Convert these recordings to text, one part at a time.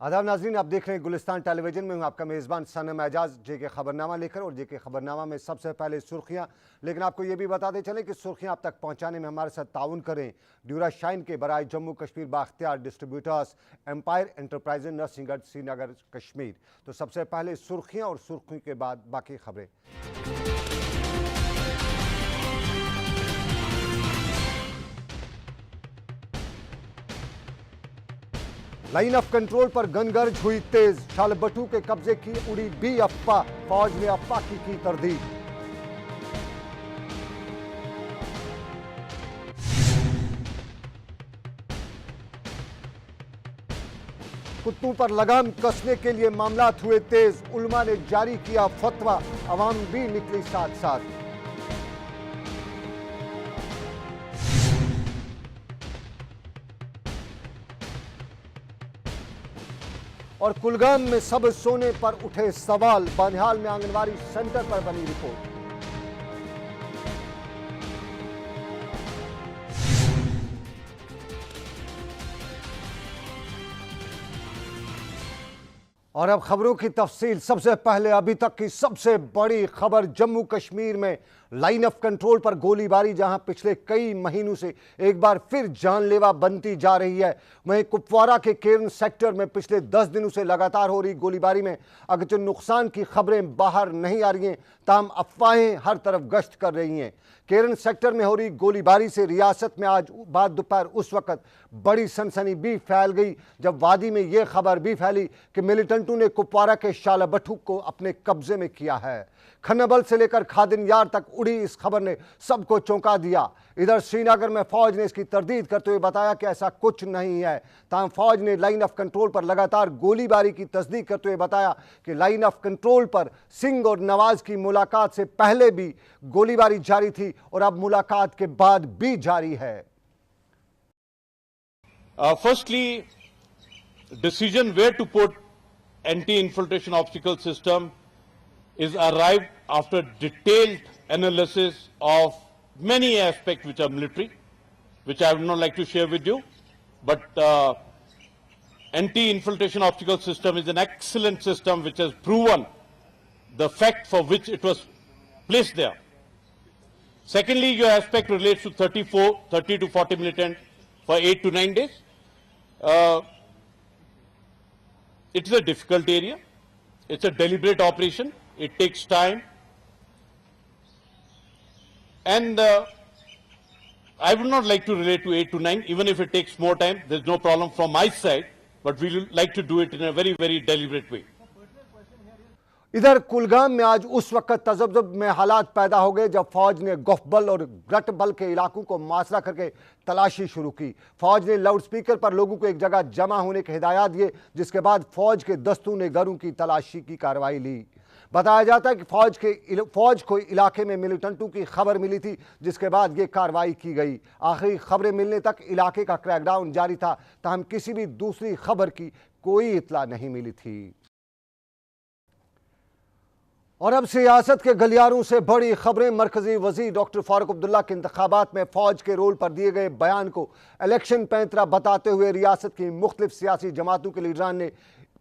आदाब नाज़रीन, आप देख रहे हैं गुलिस्तान टेलीविजन में। हूं आपका मेज़बान सनम एजाज जेके खबरनामा लेकर। और जेके खबरनामा में सबसे पहले सुर्खियां, लेकिन आपको यह भी बताते चलें कि सुर्खियां आप तक पहुंचाने में हमारे साथ ताउन करें ड्यूरा शाइन के बराए Jammu Kashmir Bakhtiyar distributors, empire enterprises, Narsinghgarh, Srinagar, Kashmir. तो सबसे पहले सुर्खियां और सुर्खियों के बाद बाकी खबरें। लाइन ऑफ कंट्रोल पर गनगर्ज हुई तेज, शालबट्टू के कब्जे की उड़ी भी अफवाह, फौज ने अफवाह की तरदीद। कुत्तों पर लगाम कसने के लिए मामलात हुए तेज, उलमा ने जारी किया फतवा, अवाम भी निकली साथ साथ। और कुलगाम में सब सोने पर उठे सवाल, बनिहाल में आंगनवाड़ी सेंटर पर बनी रिपोर्ट। और अब खबरों की तफसील। सबसे पहले अभी तक की सबसे बड़ी खबर, जम्मू कश्मीर में लाइन ऑफ कंट्रोल पर गोलीबारी, जहां पिछले कई महीनों से एक बार फिर जानलेवा बनती जा रही है। वहीं कुपवारा के केरन सेक्टर में पिछले 10 दिनों से लगातार हो रही गोलीबारी में अगरचे नुकसान की खबरें बाहर नहीं आ रही हैं, ताहम अफवाहें हर तरफ गश्त कर रही हैं। केरन सेक्टर में हो रही गोलीबारी से रियासत में आज बाद दोपहर उस वक्त बड़ी सनसनी भी फैल गई जब वादी में यह खबर भी फैली कि मिलिटेंटों ने कुपवारा के शालबट्टू को अपने कब्जे में किया है। खन्नाबल से लेकर खादिन यार तक उड़ी इस खबर ने सबको चौंका दिया। इधर श्रीनगर में फौज ने इसकी तरदीद करते हुए बताया कि ऐसा कुछ नहीं है। ताहम फौज ने लाइन ऑफ कंट्रोल पर लगातार गोलीबारी की तस्दीक करते हुए बताया कि लाइन ऑफ कंट्रोल पर सिंह और नवाज की मुलाकात से पहले भी गोलीबारी जारी थी और अब मुलाकात के बाद भी जारी है। Firstly, decision where to put anti-infiltration obstacle system is arrived after detailed analysis of many aspects which are military, which I would not like to share with you. But anti-infiltration obstacle system is an excellent system which has proven the fact for which it was placed there. Secondly, your aspect relates to 30 to 40 militant for 8 to 9 days. It is a difficult area. It's a deliberate operation. It takes time. And I would not like to relate to 8 to 9, even if it takes more time. There's no problem from my side, but we will like to do it in a very, very deliberate way. इधर कुलगाम में आज उस वक्त तजब्जुब में हालात पैदा हो गए जब फौज ने गोफबल और ग्रटबल के इलाकों को मुआसरा करके तलाशी शुरू की। फौज ने लाउड स्पीकर पर लोगों को एक जगह जमा होने के हिदायत दिए, जिसके बाद फौज के दस्तों ने घरों की तलाशी की कार्रवाई ली। बताया जाता है कि फौज को इलाके में मिलिटेंटों की खबर मिली थी, जिसके बाद ये कार्रवाई की गई। आखिरी खबरें मिलने तक इलाके का क्रैकडाउन जारी था, ताहम किसी भी दूसरी खबर की कोई इत्तला नहीं मिली थी। और अब सियासत के गलियारों से बड़ी खबरें। मरकजी वजीर डॉक्टर फारूक अब्दुल्ला के इंतखाबात में फौज के रोल पर दिए गए बयान को इलेक्शन पैंतरा बताते हुए रियासत की मुख्तलिफ सियासी जमातों के लीडरान ने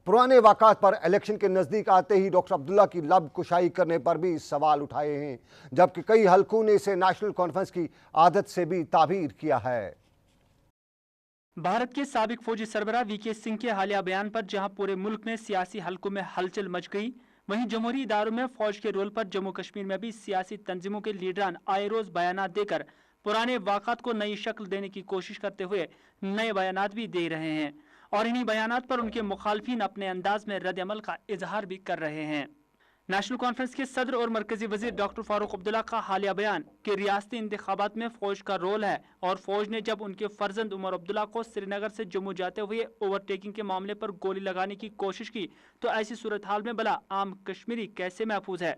पुराने वाक़ात पर इलेक्शन के नज़दीक आते ही डॉक्टर अब्दुल्ला की लब कुशाई करने पर भी सवाल उठाए हैं, जबकि कई हलकों ने इसे नेशनल कॉन्फ्रेंस की आदत से भी ताबीर किया है। भारत के साबिक फौजी सरबराह वीके सिंह के हालिया बयान पर जहां पूरे मुल्क में सियासी हलकों में हलचल मच गई, वहीं जमहूरी इदारों में फौज के रोल पर जम्मू कश्मीर में भी सियासी तंजीमों के लीडरान आए रोज बयानात देकर पुराने वाक़ात को नई शक्ल देने की कोशिश करते हुए नए बयानात भी दे रहे हैं और इन्हीं बयानात पर उनके मुखालफिन अपने अंदाज में रद्द अमल का इजहार भी कर रहे हैं। नेशनल कॉन्फ्रेंस के सदर और मरकजी वजीर डॉक्टर फारूक अब्दुल्ला का हालिया बयान कि रियासती इंतखाबात में फौज का रोल है और फौज ने जब उनके फर्जंद उमर अब्दुल्ला को श्रीनगर से जम्मू जाते हुए ओवरटेकिंग के मामले पर गोली लगाने की कोशिश की तो ऐसी सूरत हाल में भला आम कश्मीरी कैसे महफूज है।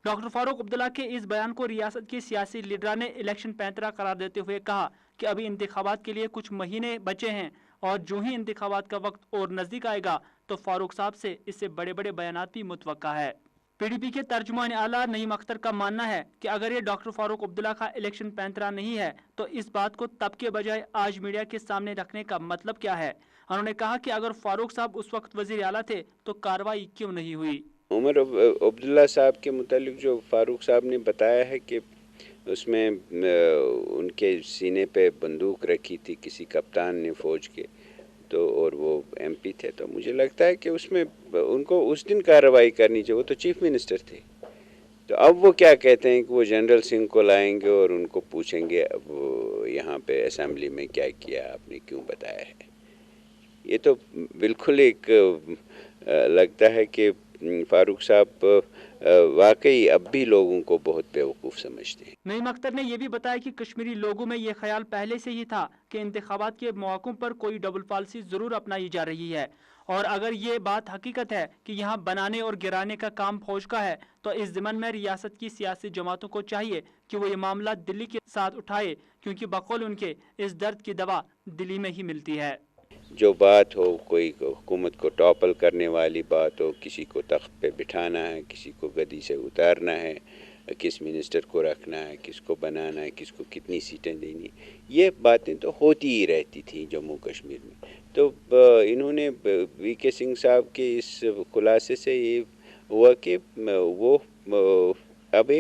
डॉक्टर फारूक अब्दुल्ला के इस बयान को रियासत के सियासी लीडरान ने इलेक्शन पैंतरा करार देते हुए कहा कि अभी इंतखाबात के लिए कुछ महीने बचे हैं और जो ही इंतखाबात का वक्त और नजदीक आएगा तो फारूक साहब से इससे बड़े बड़े बयानात भी मुतवक्का है। पीडीपी के तर्जुमान आला नईम अख्तर का मानना है कि अगर ये डॉक्टर फारूक अब्दुल्ला का इलेक्शन पैंतरा नहीं है तो इस बात को तब के बजाय आज मीडिया के सामने रखने का मतलब क्या है। उन्होंने कहा कि अगर फारूक साहब उस वक्त वजीर आला थे तो कार्रवाई क्यों नहीं हुई। उमर अब्दुल्ला साहब के मुतालिक जो फारूक साहब ने बताया है कि उसमें उनके सीने पे बंदूक रखी थी किसी कप्तान ने फ़ौज के, तो और वो एमपी थे, तो मुझे लगता है कि उसमें उनको उस दिन कार्रवाई करनी चाहिए। वो तो चीफ मिनिस्टर थे। तो अब वो क्या कहते हैं कि वो जनरल सिंह को लाएंगे और उनको पूछेंगे अब यहाँ पे असेंबली में क्या किया, आपने क्यों बताया है। ये तो बिल्कुल एक लगता है कि फारूक साहब वाकई अब भी लोगों को बहुत बेवकूफ़ समझते हैं। नईम अख्तर ने यह भी बताया कि कश्मीरी लोगों में ये ख्याल पहले से ही था कि इंतखाबात के मौक़ों पर कोई डबल पॉलिसी ज़रूर अपनाई जा रही है, और अगर ये बात हकीकत है कि यहाँ बनाने और गिराने का काम फौज का है तो इस ज़िमन में रियासत की सियासी जमातों को चाहिए कि वो ये मामला दिल्ली के साथ उठाए, क्योंकि बकौल उनके इस दर्द की दवा दिल्ली में ही मिलती है। जो बात हो, कोई हुकूमत को टॉपल करने वाली बात हो, किसी को तख्त पे बिठाना है, किसी को गद्दी से उतारना है, किस मिनिस्टर को रखना है, किसको बनाना है, किसको कितनी सीटें देनी, ये बातें तो होती ही रहती थी जम्मू कश्मीर में। तो इन्होंने वीके सिंह साहब के इस खुलासे से ये हुआ कि वो अब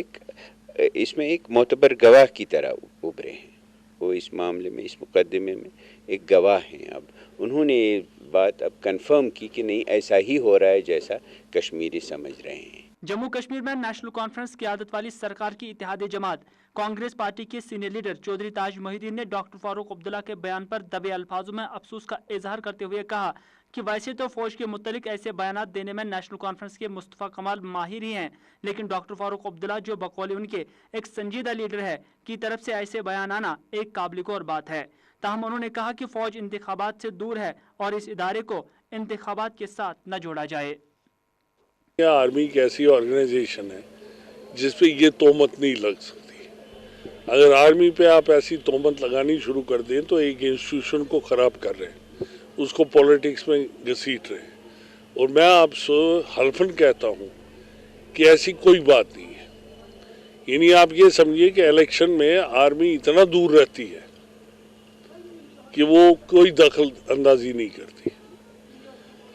इसमें एक मोतबर गवाह की तरह उभरे हैं। वो इस मामले में, इस मुकदमे में एक गवाह हैं। अब उन्होंने ये बात अब कंफर्म की कि नहीं, ऐसा ही हो रहा है जैसा कश्मीरी समझ रहे हैं। जम्मू कश्मीर में नेशनल कॉन्फ्रेंस की आदत वाली सरकार की इत्तेहादी जमात कांग्रेस पार्टी के सीनियर लीडर चौधरी ताज मोहिद्दीन ने डॉक्टर फारूक अब्दुल्ला के बयान पर दबे अल्फाजों में अफसोस का इजहार करते हुए कहा कि वैसे तो फौज के मुतलिक ऐसे बयान देने में नेशनल कॉन्फ्रेंस के मुस्तफा कमाल माहिर ही हैं, लेकिन डॉक्टर फारूक अब्दुल्ला जो बकौल उनके एक संजीदा लीडर है की तरफ से ऐसे बयान आना एक काबिल गौर बात है। ताहम उन्होंने कहा कि फौज इंतखाबात से दूर है और इस इदारे को इंतखाबात के साथ न जोड़ा जाए। आर्मी एक ऐसी ऑर्गेनाइजेशन है जिस पे ये तोहमत नहीं लग सकती। अगर आर्मी पे आप ऐसी तोहमत लगानी शुरू कर दें तो एक इंस्टीट्यूशन को ख़राब कर रहे हैं, उसको पॉलिटिक्स में घसीट रहे हैं। और मैं आपसे हल्फन कहता हूँ कि ऐसी कोई बात नहीं है। यानी आप ये समझिए कि इलेक्शन में आर्मी इतना दूर रहती है कि वो कोई दखल अंदाजी नहीं करती।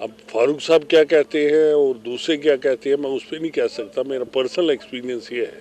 अब फारूक साहब क्या कहते हैं और दूसरे क्या कहते हैं, मैं उस पर नहीं कह सकता। मेरा पर्सनल एक्सपीरियंस ये है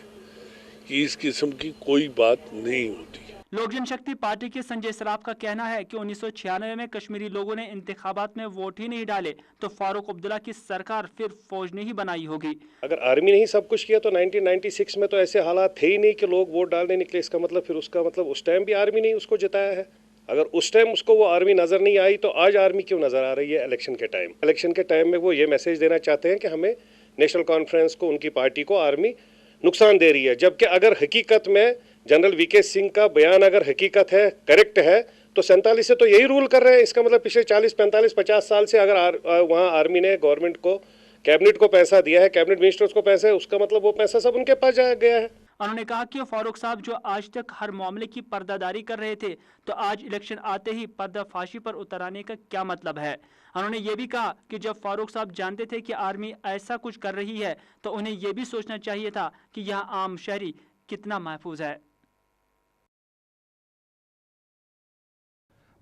कि इस किस्म की कोई बात नहीं होती। लोक जनशक्ति पार्टी के संजय सराफ का कहना है कि 1996 में कश्मीरी लोगों ने इंतखाबात में वोट ही नहीं डाले तो फारूक अब्दुल्ला की सरकार फिर फौज ने ही बनाई होगी। अगर आर्मी ने ही सब कुछ किया तो 1996 में तो ऐसे हालात थे ही नहीं कि लोग वोट डालने निकले। इसका मतलब फिर उसका मतलब उस टाइम भी आर्मी ने उसको जिताया है। अगर उस टाइम उसको वो आर्मी नज़र नहीं आई तो आज आर्मी क्यों नज़र आ रही है इलेक्शन के टाइम? इलेक्शन के टाइम में वो ये मैसेज देना चाहते हैं कि हमें नेशनल कॉन्फ्रेंस को, उनकी पार्टी को आर्मी नुकसान दे रही है। जबकि अगर हकीकत में जनरल वीके सिंह का बयान अगर हकीकत है, करेक्ट है, तो 47 से तो यही रूल कर रहे हैं। इसका मतलब पिछले 40, 45, 50 साल से अगर वहाँ आर्मी ने गवर्नमेंट को, कैबिनेट को पैसा दिया है, कैबिनेट मिनिस्टर्स को पैसा है, उसका मतलब वो पैसा सब उनके पास जा गया है। उन्होंने कहा कि फारूक साहब जो आज तक हर मामले की पर्दादारी कर रहे थे तो आज इलेक्शन आते ही पर्दाफाशी पर उतर आने का क्या मतलब है। उन्होंने ये भी कहा कि जब फारूक साहब जानते थे कि आर्मी ऐसा कुछ कर रही है तो उन्हें यह भी सोचना चाहिए था कि यहाँ आम शहरी कितना महफूज है।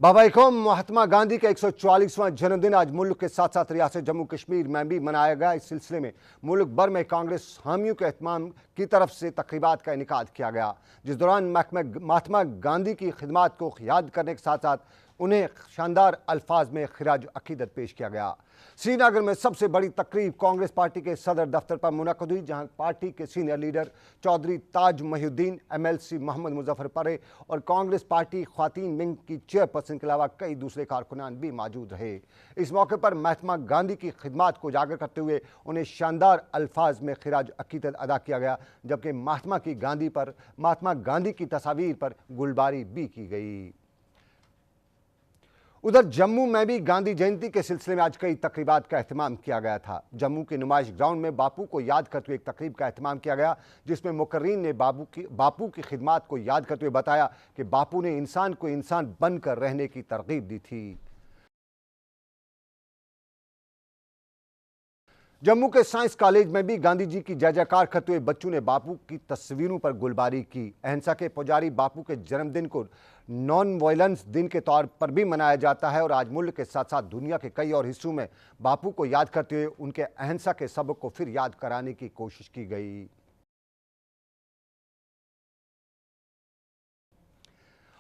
बाबा कौम महात्मा गांधी का 144वां जन्मदिन आज मुल्क के साथ साथ रियासत जम्मू कश्मीर में भी मनाया गया। इस सिलसिले में मुल्क भर में कांग्रेस हामियों के एहतमाम की तरफ से तकरीबात का इनेकाद किया गया, जिस दौरान महात्मा गांधी की खिदमात को याद करने के साथ साथ उन्हें शानदार अल्फाज में खिराज अकीदत पेश किया गया। श्रीनगर में सबसे बड़ी तकरीब कांग्रेस पार्टी के सदर दफ्तर पर मुनक़द हुई, जहां पार्टी के सीनियर लीडर चौधरी ताज मोहिद्दीन, MLC मोहम्मद मुजफ्फर परे और कांग्रेस पार्टी ख्वातीन विंग की चेयरपर्सन के अलावा कई दूसरे कारकुनान भी मौजूद रहे। इस मौके पर महात्मा गांधी की खिदमात को उजागर करते हुए उन्हें शानदार अल्फाज में खिराज अकीदत अदा किया गया, जबकि महात्मा गांधी की तस्वीर पर गुलबारी भी की गई। उधर जम्मू में भी गांधी जयंती के सिलसिले में आज कई तकरीबात का एहतमाम किया गया था। जम्मू के नुमाइश ग्राउंड में बापू को याद करते हुए एक तकरीब का एहतमाम किया गया, जिसमें मुकर्रीन ने बापू की खिदमात को याद करते हुए बताया कि बापू ने इंसान को इंसान बनकर रहने की तरगीब दी थी। जम्मू के साइंस कॉलेज में भी गांधी जी की जय जयकार करते हुए बच्चों ने बापू की तस्वीरों पर गुलबारी की। अहिंसा के पुजारी बापू के जन्मदिन को नॉन वायलेंस दिन के तौर पर भी मनाया जाता है और आज मुल्क के साथ साथ दुनिया के कई और हिस्सों में बापू को याद करते हुए उनके अहिंसा के सबक को फिर याद कराने की कोशिश की गई।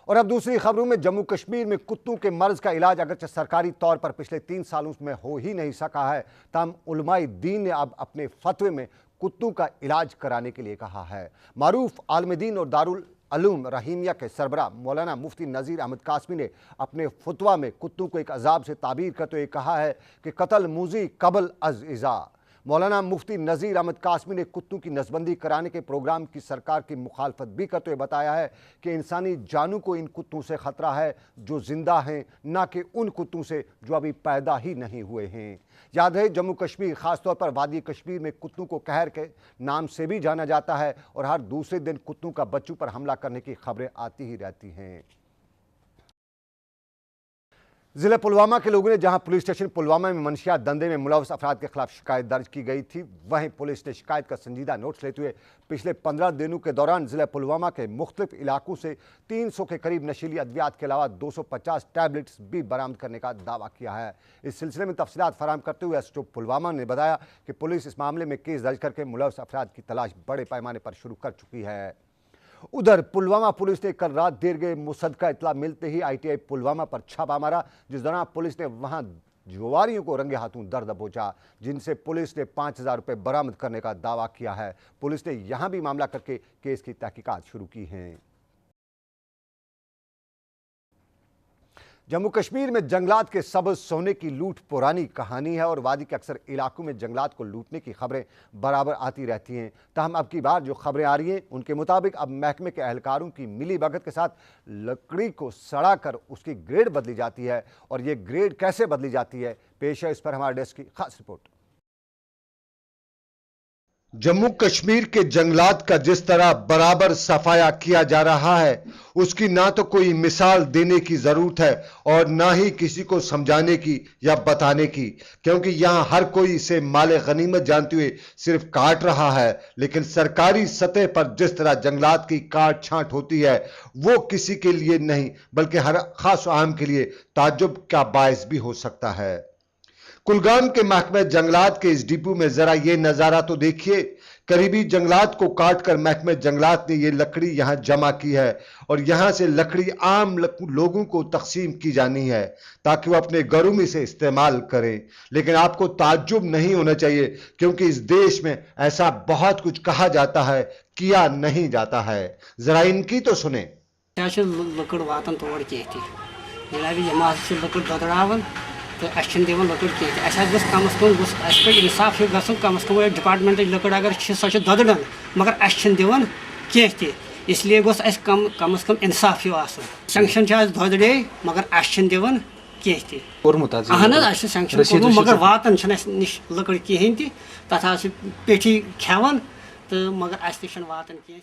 और अब दूसरी खबरों में, जम्मू कश्मीर में कुत्तों के मर्ज का इलाज अगरचे सरकारी तौर पर पिछले 3 सालों में हो ही नहीं सका है, ताहम उलमाए दीन ने अब अपने फतवे में कुत्तों का इलाज कराने के लिए कहा है। मारूफ आलिम दीन और दारुल उलूम रहीमिया के सरबराह मौलाना मुफ्ती नज़ीर अहमद कासमी ने अपने फतवा में कुत्तों को एक अजाब से ताबीर करते हुए कहा है कि कत्ल मुजी कबल अज इज़ा। मौलाना मुफ्ती नज़ीर अहमद कासमी ने कुत्तों की नसबंदी कराने के प्रोग्राम की सरकार की मुखालफत भी करते हुए बताया है कि इंसानी जानों को इन कुत्तों से ख़तरा है जो जिंदा हैं, ना कि उन कुत्तों से जो अभी पैदा ही नहीं हुए हैं। याद है, जम्मू कश्मीर ख़ासतौर पर वादी कश्मीर में कुत्तों को कहर के नाम से भी जाना जाता है और हर दूसरे दिन कुत्तों का बच्चों पर हमला करने की खबरें आती ही रहती हैं। जिला पुलवामा के लोगों ने जहां पुलिस स्टेशन पुलवामा में मनशियात धंधे में मुलव्वस अफराद के खिलाफ शिकायत दर्ज की गई थी, वहीं पुलिस ने शिकायत का संजीदा नोटिस लेते हुए पिछले 15 दिनों के दौरान जिला पुलवामा के मुख्तलिफ इलाकों से 300 के करीब नशीली अद्वियात के अलावा 250 टैबलेट्स भी बरामद करने का दावा किया है। इस सिलसिले में तफसीलात फराहम करते हुए एसओ पुलवामा ने बताया कि पुलिस इस मामले में केस दर्ज करके मुलव्वस अफराद की तलाश बड़े पैमाने पर शुरू कर चुकी है। उधर पुलवामा पुलिस ने कल रात देर गए मुसद्दका इतला मिलते ही ITI पुलवामा पर छापा मारा, जिस दौरान पुलिस ने वहां जुआरियों को रंगे हाथों दर दबोचा, जिनसे पुलिस ने 5000 रुपये बरामद करने का दावा किया है। पुलिस ने यहां भी मामला करके केस की तहकीकात शुरू की है। जम्मू कश्मीर में जंगलात के सबज सोने की लूट पुरानी कहानी है और वादी के अक्सर इलाकों में जंगलात को लूटने की खबरें बराबर आती रहती हैं। ताहम अब की बार जो खबरें आ रही हैं उनके मुताबिक अब महकमे के एहलकारों की मिली भगत के साथ लकड़ी को सड़ा कर उसकी ग्रेड बदली जाती है। और ये ग्रेड कैसे बदली जाती है, पेश है इस पर हमारे डेस्क की खास रिपोर्ट। जम्मू कश्मीर के जंगलात का जिस तरह बराबर सफाया किया जा रहा है, उसकी ना तो कोई मिसाल देने की जरूरत है और ना ही किसी को समझाने की या बताने की, क्योंकि यहां हर कोई इसे माले गनीमत जानते हुए सिर्फ काट रहा है। लेकिन सरकारी सतह पर जिस तरह जंगलात की काट छांट होती है, वो किसी के लिए नहीं बल्कि हर खास आम के लिए ताज्जुब का बायस भी हो सकता है। कुलगाम के महकमे जंगलात के इस डिपो में जरा ये नजारा तो देखिए। करीबी जंगलात को काटकर महकमे जंगलात ने ये लकड़ी यहां जमा की है और यहां से लकड़ी आम लोगों को तकसीम की जानी है ताकि वो अपने घरों में से इस्तेमाल करें। लेकिन आपको ताज्जुब नहीं होना चाहिए, क्योंकि इस देश में ऐसा बहुत कुछ कहा जाता है, किया नहीं जाता है। जरा इनकी तो सुने। लकड़ वातन तोड़ के लकड़ तो अच्छे दिवन लकड़ कह कम अज कम इंसाफ कम अज कम डिपार्टमेंट लकड़ अगर सो ददड़न मगर अच्छे दिवन कह, इसलिए कम अज कम इंसाफ सेंक्शन ददड़े मगर अच्छे दिवन कह। अहन सेंक्शन मगर वातन निश लकड़ कहें तथा पेठी खेवन तो मगर अस वातन कह।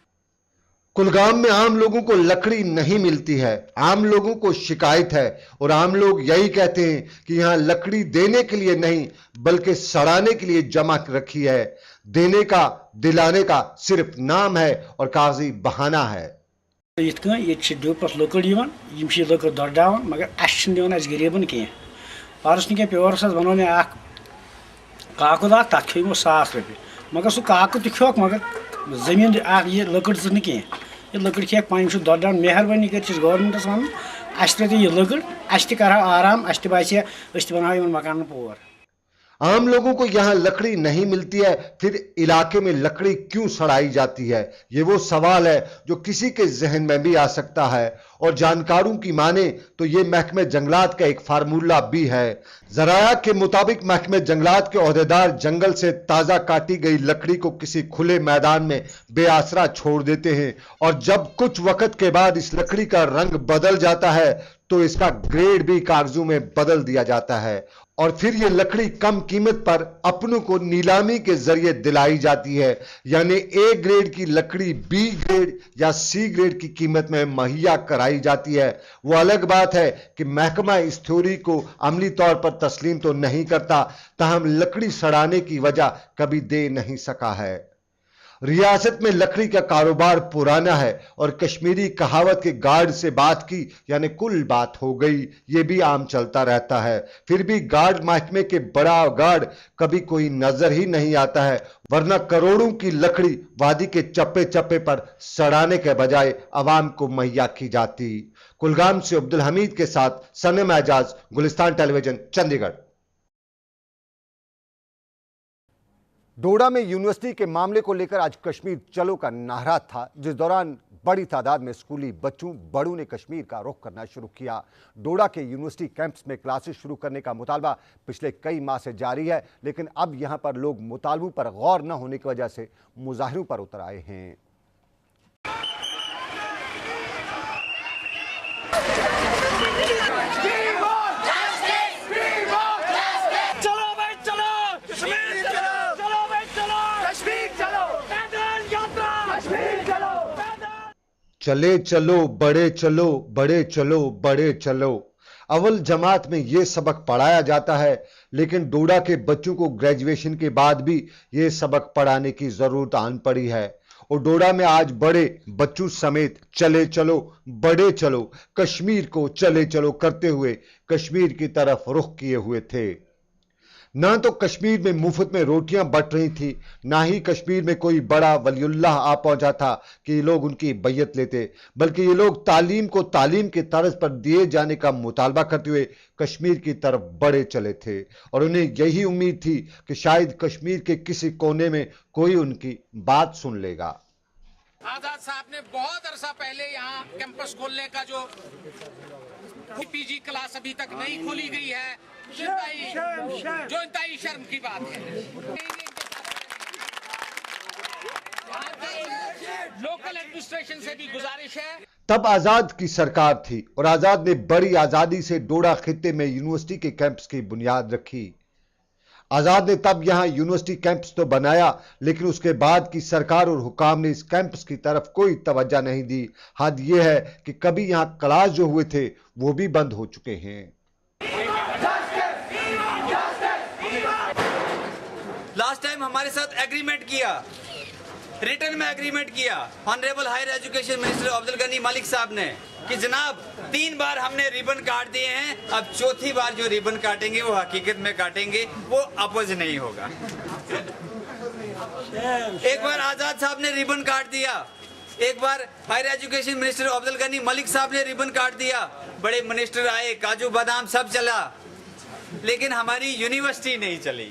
कुलगाम में आम लोगों को लकड़ी नहीं मिलती है, आम लोगों को शिकायत है और आम लोग यही कहते हैं कि यहाँ लकड़ी देने के लिए नहीं बल्कि सड़ाने के लिए जमा रखी है। देने का दिलाने का सिर्फ नाम है और कागजी बहाना है। लकड़ दर्दावन मगर दिन गरीबन कह पारस न प्योरस वो मे काकुद तथ खो 1000 रुपये मगर सह काकुद खोक मगर जमीन ये लकड़ ज कह ये लकड़ खेक पान दर्दान। मेहरबानी कर गवर्नमेंटस वन अस ये लकड़ अस कर आराम अस बासे बनाओ मकान पोर। आम लोगों को यहाँ लकड़ी नहीं मिलती है, फिर इलाके में लकड़ी क्यों सड़ाई जाती है, ये वो सवाल है जो किसी के जहन में भी आ सकता है। और जानकारों की माने तो ये महकमे जंगलात का एक फार्मूला भी है। जराया के मुताबिक महकमे जंगलात के ओहदेदार जंगल से ताजा काटी गई लकड़ी को किसी खुले मैदान में बेआसरा छोड़ देते हैं और जब कुछ वक्त के बाद इस लकड़ी का रंग बदल जाता है तो इसका ग्रेड भी कागजों में बदल दिया जाता है और फिर ये लकड़ी कम कीमत पर अपनों को नीलामी के जरिए दिलाई जाती है, यानी ए ग्रेड की लकड़ी बी ग्रेड या सी ग्रेड की कीमत में मुहैया कराई जाती है। वो अलग बात है कि महकमा इस थ्योरी को अमली तौर पर तस्लीम तो नहीं करता, ताहम लकड़ी सड़ाने की वजह कभी दे नहीं सका है। रियासत में लकड़ी का कारोबार पुराना है और कश्मीरी कहावत के गार्ड से बात की यानी कुल बात हो गई, ये भी आम चलता रहता है। फिर भी गार्ड महकमे के बड़ा गार्ड कभी कोई नजर ही नहीं आता है, वरना करोड़ों की लकड़ी वादी के चप्पे चप्पे पर सड़ाने के बजाय आवाम को मुहैया की जाती। कुलगाम से अब्दुल हमीद के साथ सनम एजाज, गुलिस्तान टेलीविजन, चंडीगढ़। डोडा में यूनिवर्सिटी के मामले को लेकर आज कश्मीर चलो का नारा था, जिस दौरान बड़ी तादाद में स्कूली बच्चों बड़ों ने कश्मीर का रुख करना शुरू किया। डोडा के यूनिवर्सिटी कैंप्स में क्लासेस शुरू करने का मुतालबा पिछले कई माह से जारी है, लेकिन अब यहां पर लोग मुतालबों पर गौर न होने की वजह से मुजाहिरों पर उतर आए हैं। चले चलो बड़े चलो, बड़े चलो बड़े चलो। अव्वल जमात में यह सबक पढ़ाया जाता है, लेकिन डोडा के बच्चों को ग्रेजुएशन के बाद भी यह सबक पढ़ाने की जरूरत आन पड़ी है। और डोडा में आज बड़े बच्चों समेत चले चलो बड़े चलो, कश्मीर को चले चलो करते हुए कश्मीर की तरफ रुख किए हुए थे। ना तो कश्मीर में मुफ्त में रोटियां बंट रही थी, ना ही कश्मीर में कोई बड़ा वलीउल्लाह आ पहुंचा था कि ये लोग उनकी बैयत लेते, बल्कि ये लोग तालीम को तालीम के तर्ज पर दिए जाने का मुतालबा करते हुए कश्मीर की तरफ बढ़े चले थे। और उन्हें यही उम्मीद थी कि शायद कश्मीर के किसी कोने में कोई उनकी बात सुन लेगा। आजाद साहब ने बहुत अरसा पहले यहाँ कैंपस खोलने का जो पीजी क्लास अभी तक नहीं खोली गई है, जो इंतहाई शर्म की बात है। लोकल एडमिनिस्ट्रेशन से भी गुजारिश है। तब आजाद की सरकार थी और आजाद ने बड़ी आजादी से डोडा खित्ते में यूनिवर्सिटी के कैंपस की बुनियाद रखी। आजाद ने तब यहां यूनिवर्सिटी कैंपस तो बनाया, लेकिन उसके बाद की सरकार और हुकाम ने इस कैंपस की तरफ कोई तवज्जो नहीं दी। हद यह है कि कभी यहां क्लास जो हुए थे वो भी बंद हो चुके हैं। लास्ट टाइम हमारे साथ एग्रीमेंट किया, रिटर्न में एग्रीमेंट किया honourable higher education minister Abdul Ghani Malik sahab ने कि जनाब 3 बार हमने रिबन काट दिए हैं, अब चौथी बार जो रिबन काटेंगे वो हकीकत में काटेंगे, वो अपोज नहीं होगा। एक बार आजाद साहब ने रिबन काट दिया, एक बार higher education minister Abdul Ghani Malik sahab ने रिबन काट दिया, बड़े मिनिस्टर आए, काजू बादाम सब चला, लेकिन हमारी यूनिवर्सिटी नहीं चली।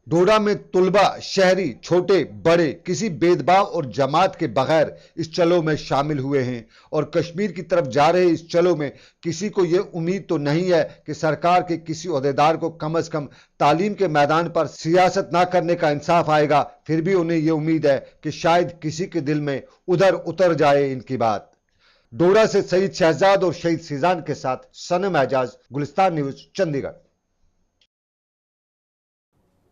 डोडा में तुलबा, शहरी, छोटे बड़े किसी भेदभाव और जमात के बगैर इस चलो में शामिल हुए हैं और कश्मीर की तरफ जा रहे इस चलो में किसी को यह उम्मीद तो नहीं है कि सरकार के किसी ओहदेदार को कम से कम तालीम के मैदान पर सियासत ना करने का इंसाफ आएगा। फिर भी उन्हें यह उम्मीद है कि शायद किसी के दिल में उधर उतर जाए इनकी बात। डोडा से सईद शहजाद और शहीद सीजान के साथ सनम एजाज, गुलिस्तान न्यूज, चंडीगढ़।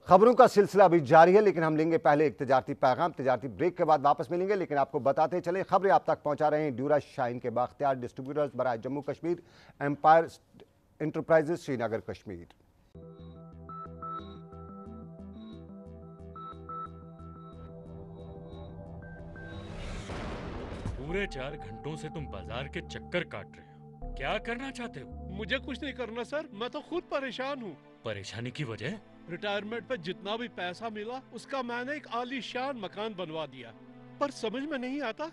खबरों का सिलसिला अभी जारी है, लेकिन हम लेंगे पहले एक तिजारती पैगाम। तिजारती ब्रेक के बाद वापस मिलेंगे, लेकिन आपको बताते चले खबरें आप तक पहुंचा रहे हैं ड्यूरा शाइन के बाख्तियार डिस्ट्रीब्यूटर्स बराए जम्मू कश्मीर, एम्पायर एंटरप्राइजेस, श्रीनगर, कश्मीर। पूरे 4 घंटों से तुम बाजार के चक्कर काट रहे हो, क्या करना चाहते हो? मुझे कुछ नहीं करना सर, मैं तो खुद परेशान हूँ। परेशानी की वजह? रिटायरमेंट पे जितना भी पैसा मिला उसका मैंने एक आलीशान मकान बनवा दिया, पर समझ में नहीं आता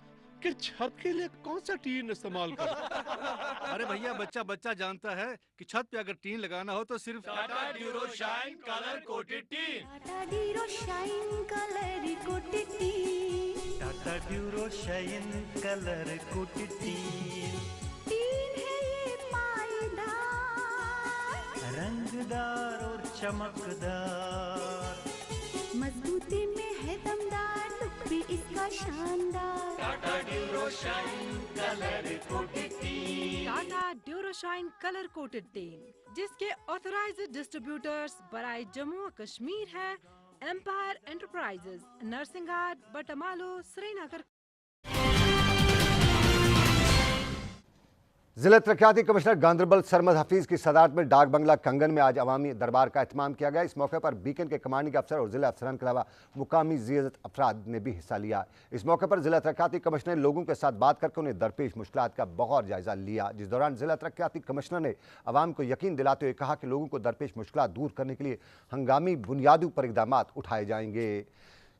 कि छत के लिए कौन सा टीन इस्तेमाल करूं। अरे भैया बच्चा जानता है कि छत पे अगर टीन लगाना हो तो सिर्फ Tata Durashine colour coated tin. Tata Durashine colour coated tin. Tata Durashine colour coated tin. Tin है ये पायदार, रंगदार और चमकदार, मजबूती में है दमदार, लुक भी इसका शानदार। Tata Durashine colour coated tin. Tata ड्यूरो एम्प्रोशाइन कलर कोटेड तेल, जिसके ऑथराइज्ड डिस्ट्रीब्यूटर्स बराए जम्मू और कश्मीर है एम्पायर एंटरप्राइजेज, नरसिंघाट, बटमालो, श्रीनगर। जिला तरक्याती कमिश्नर गांधरबल सरमद हफीज की सदारत में डाक बंगला कंगन में आज अवामी दरबार का एहतमाम किया गया। इस मौके पर बीकन के कमांडिंग अफसर और जिला अफसरान के अलावा मुकामी ज़ियादत अफराद ने भी हिस्सा लिया। इस मौके पर जिला तरक्याती कमिश्नर ने लोगों के साथ बात करके उन्हें दरपेश मुश्किलात का बगौर जायजा लिया, जिस दौरान जिला तरक्याती कमिश्नर ने अवाम को यकीन दिलाते हुए कहा कि लोगों को दरपेश मुश्किलात दूर करने के लिए हंगामी बुनियादों पर इक़दाम उठाए जाएंगे।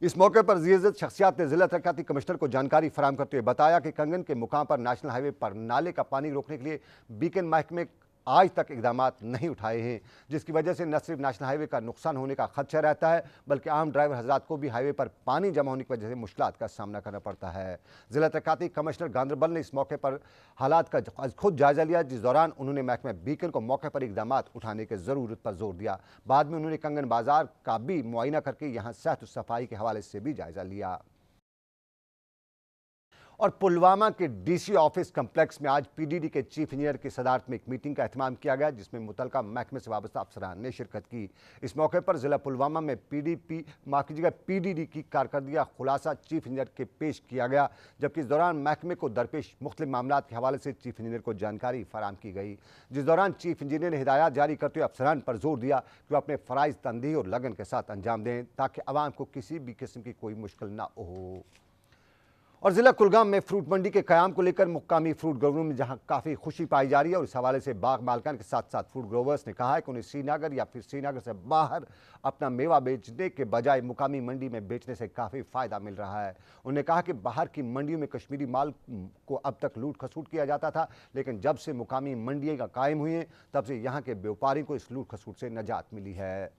इस मौके पर ज़ियादत शख्सियात ने जिला तरक्याती कमिश्नर को जानकारी फराहम करते हुए बताया कि कंगन के मुकाम पर नेशनल हाईवे पर नाले का पानी रोकने के लिए बीकन महकमे आज तक इक़दाम नहीं उठाए हैं, जिसकी वजह से न सिर्फ नेशनल हाईवे का नुकसान होने का खदशा रहता है बल्कि आम ड्राइवर हज़रात को भी हाईवे पर पानी जमा होने की वजह से मुश्किलात का सामना करना पड़ता है। जिला तरक्याती कमिश्नर गांधरबल ने इस मौके पर हालात का खुद जायजा लिया, जिस दौरान उन्होंने महकमे बीकन को मौके पर इक़दाम उठाने की ज़रूरत पर जोर दिया। बाद में उन्होंने कंगन बाजार का भी मुआयना करके यहाँ सेहत सफाई के हवाले से भी जायजा लिया। और पुलवामा के डीसी ऑफिस कम्प्लेक्स में आज पीडीडी के चीफ इंजीनियर की सदारत में एक मीटिंग का एहतमाम किया गया, जिसमें मुतलका महकमे से वाबस्ता अफसरान ने शिरकत की। इस मौके पर जिला पुलवामा में पीडीडी की कारकर्दगी का खुलासा चीफ इंजीनियर के पेश किया गया, जबकि इस दौरान महकमे को दरपेश मुख्तलिफ मामलों के हवाले से चीफ इंजीनियर को जानकारी फराहम की गई, जिस दौरान चीफ इंजीनियर ने हिदायत जारी करते हुए अफसरान पर जोर दिया कि वह अपने फ़राइज़ तंदीही और लगन के साथ अंजाम दें ताकि आवाम को किसी भी किस्म की कोई मुश्किल ना हो। और जिला कुलगाम में फ्रूट मंडी के क़याम को लेकर मुकामी फ्रूट ग्रोवरों में जहां काफ़ी खुशी पाई जा रही है और इस हवाले से बाग मालकान के साथ साथ फ्रूट ग्रोवर्स ने कहा है कि उन्हें श्रीनगर या फिर श्रीनगर से बाहर अपना मेवा बेचने के बजाय मुकामी मंडी में बेचने से काफ़ी फ़ायदा मिल रहा है। उन्होंने कहा कि बाहर की मंडियों में कश्मीरी माल को अब तक लूट खसूट किया जाता था, लेकिन जब से मुकामी मंडियाँ कायम हुई हैं तब से यहाँ के व्यापारियों को इस लूट खसूट से निजात मिली है।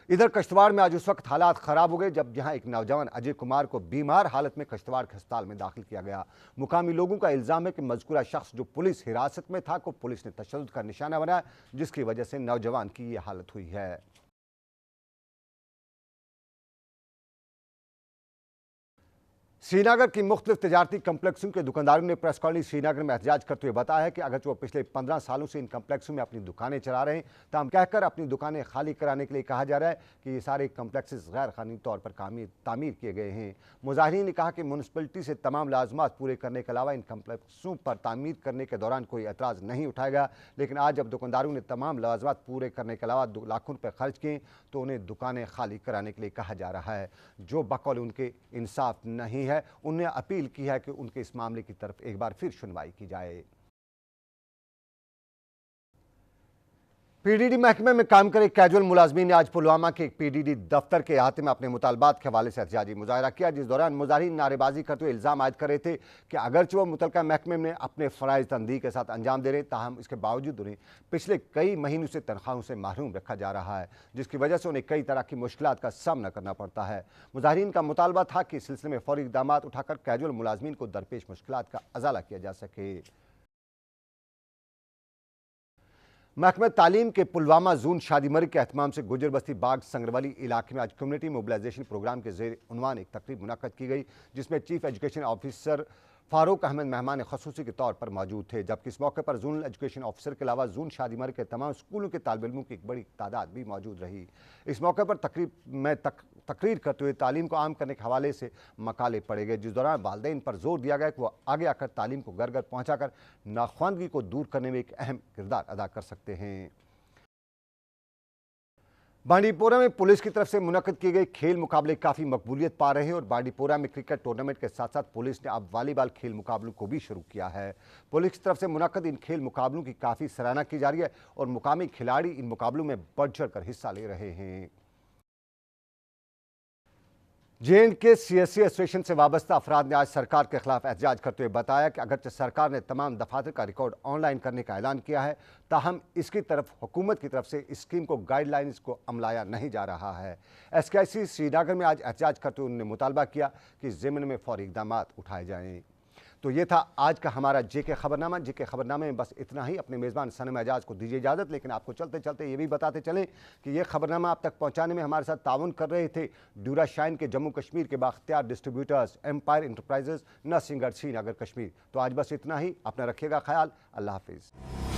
इधर कश्तवाड़ में आज उस वक्त हालात ख़राब हो गए जब जहां एक नौजवान अजय कुमार को बीमार हालत में कश्तवाड़ के अस्पताल में दाखिल किया गया। मुकामी लोगों का इल्ज़ाम है कि मज़कूरा शख्स जो पुलिस हिरासत में था को पुलिस ने तशद्दुद का निशाना बनाया, जिसकी वजह से नौजवान की ये हालत हुई है। श्रीनगर की मुख्तलिफ तजारती कम्प्लेक्सों के दुकानदारों ने प्रेस कॉलोनी श्रीनगर में एहतजाज करते हुए बताया है कि अगर वो पिछले 15 सालों से इन कम्प्लेक्सों में अपनी दुकानें चला रहे हैं, तमाम कहकर अपनी दुकानें खाली कराने के लिए कहा जा रहा है कि ये सारे कम्प्लेक्सेस गैर कानूनी तौर पर तामीर किए गए हैं। मुजाहिरीन ने कहा कि म्यूनसिपलिटी से तमाम लाजमात पूरे करने के अलावा इन कम्प्लेक्सों पर तामीर करने के दौरान कोई एतराज़ नहीं उठाया गया, लेकिन आज जब दुकानदारों ने तमाम लाजमात पूरे करने के अलावा लाखों रुपये खर्च किए तो उन्हें दुकानें खाली कराने के लिए कहा जा रहा है, जो बकौल उनके इंसाफ नहीं है। उन्होंने अपील की है कि उनके इस मामले की तरफ एक बार फिर सुनवाई की जाए। पीडीडी महकमे में काम करे कैजुअल मुलाजमीन ने आज पुलवामा के पीडीडी दफ्तर के अहाते में अपने मुतालबात के हवाले से एहतजाजी मुजाहरा किया, जिस दौरान मुजाहिरीन नारेबाजी करते हुए इल्ज़ाम आयद कर रहे थे कि अगरचे वो मुतलका महकमे में अपने फ़राइज़ तंदीही के साथ अंजाम दे रहे, ताहम इसके बावजूद उन्हें पिछले कई महीनों से तनख्वाहों से महरूम रखा जा रहा है, जिसकी वजह से उन्हें कई तरह की मुश्किलात का सामना करना पड़ता है। मुजाहिरीन का मुतालबा था कि इस सिलसिले में फौरी इक़दाम उठाकर कैजुअल मुलाजमीन को दरपेश मुश्किलात का अज़ाला किया जा सके। महकमा तालीम के पुलवामा जून शादीमरी के एहतमाम से गुजर बस्ती बाग संगरवाली इलाके में आज कम्युनिटी मोबिलाइजेशन प्रोग्राम के ज़ेर उन्वान एक तकरीब मुनक़्क़द की गई, जिसमें chief education officer Farooq Ahmad मेहमान खसूसी के तौर पर मौजूद थे, जबकि इस मौके पर जोनल एजुकेशन ऑफिसर के अलावा जून शादीमरी के तमाम स्कूलों के तालिब इल्मों की एक बड़ी तादाद भी मौजूद रही। इस मौके पर तकरीर करते हुए तालीम को आम करने के हवाले से मकाले पढ़े गए, जिस दौरान वालिदैन पर जोर दिया गया कि वह आगे आकर तालीम को घर घर पहुँचाकर नाख्वानगी को दूर करने में एक अहम किरदार अदा कर सकते हैं। बांडीपोरा में पुलिस की तरफ से मुनक़्क़द किए गए खेल मुकाबले काफ़ी मकबूलियत पा रहे हैं और बांडीपोरा में क्रिकेट टूर्नामेंट के साथ साथ पुलिस ने अब वॉलीबॉल खेल मुकाबलों को भी शुरू किया है। पुलिस की तरफ से मुनक़्क़द इन खेल मुकाबलों की काफ़ी सराहना की जा रही है और मुकामी खिलाड़ी इन मुकाबलों में बढ़ चढ़ कर हिस्सा ले रहे हैं। JNK CSE एसोसिएशन से वाबस्ता अफराद ने आज सरकार के खिलाफ एहतजाज करते हुए बताया कि अगरचे सरकार ने तमाम दफातर का रिकॉर्ड ऑनलाइन करने का ऐलान किया है, ताहम इसकी तरफ हुकूमत की तरफ से इस स्कीम को गाइडलाइंस को अमलाया नहीं जा रहा है। SKIC श्रीनगर में आज एहतजाज करते हुए उन्होंने मुतालबा किया कि ज़िम्न में फौरी इक़दाम उठाए जाएँ। तो ये था आज का हमारा जेके खबरनामा। जेके खबरनामे में बस इतना ही। अपने मेज़बान सनम एजाज को दीजिए इजाज़त, लेकिन आपको चलते चलते ये भी बताते चलें कि ये खबरनामा आप तक पहुँचाने में हमारे साथ ताउन कर रहे थे ड्यूरा शाइन के जम्मू कश्मीर के Bakhtiyar distributors empire enterprises, Narsinghgarh, Srinagar, Kashmir. तो आज बस इतना ही। अपना रखिएगा ख्याल। अल्लाह हाफिज़।